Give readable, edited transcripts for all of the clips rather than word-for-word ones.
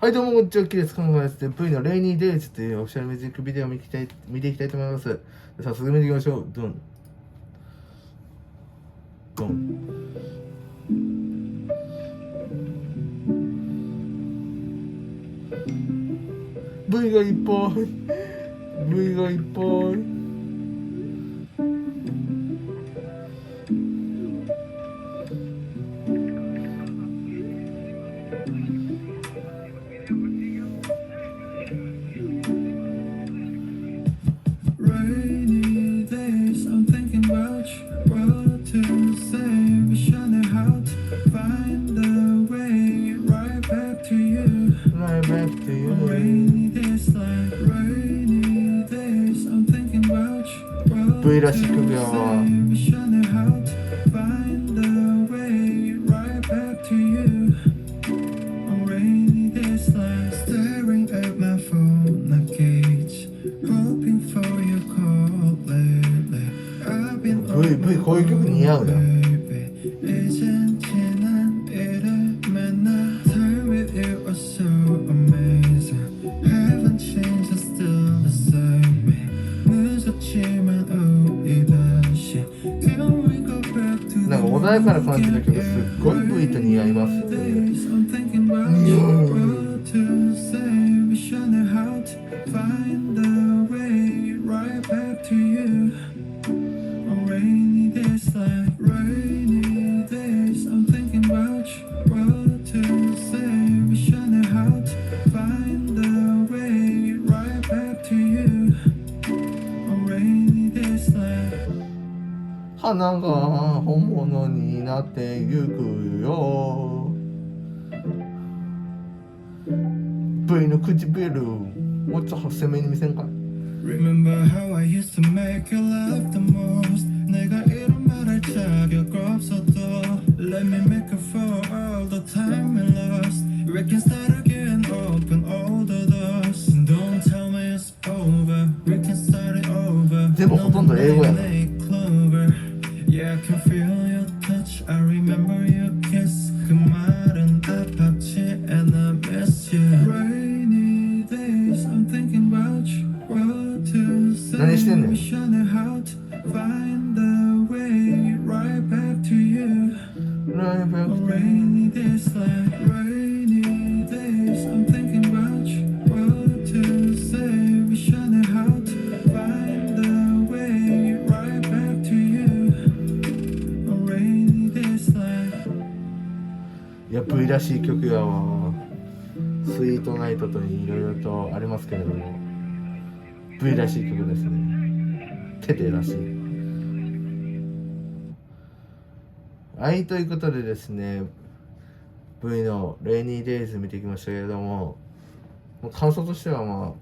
はい、どうも、こんにちは。キレスカンガです。V のレイニーデイズというオフィシャルミュージックビデオを見ていきたいと思います。早速見ていきましょう。ドン。ドン。V がいっぱい。V がいっぱい。V らしい曲やわ。V こういう曲似合うな。なんか穏やかな感じだけどすっごい V と似合いますっていう。花が本物になってゆくよ。 V の唇もうちょっと鮮明に見せんか。 Remember how I used to make you laugh the most. 내가 이런 말할 자격 없어도 Let me make up for all the time we lost. We can start again, open all the doors. Don't tell me it's over. We can start it over. 全部ほとんど英語やな。 Yeah, I can feel your touch. I remember your kiss. 그 말은 아팠지 and I miss you. Rainy days, I'm thinking about you. What to say? 何してんねん。 How to find the way right back to you. Rainy days like rainy days. I'm thinking about you. What to say? We should know how to find the way right back to you. Rainy days like. いや V らしい曲やわ。スイートナイトといろいろとありますけれども V らしい曲ですね。テテらしい。はい、ということでですね V のレイニーデイズ見てきましたけれども、感想としては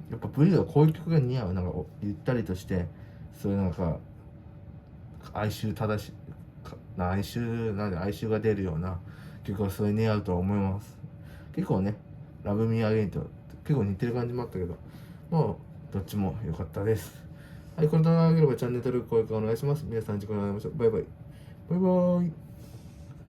やっぱ V はこういう曲が似合う。なんかゆったりとしてそういうなんか哀愁が出るような曲はそれに似合うと思います。結構ねラブミーアゲインと結構似てる感じもあったけど、もうどっちも良かったです。はい、この動画が良ければチャンネル登録、高評価お願いします。皆さん、次回お会いしましょう。バイバイ。バイバイ。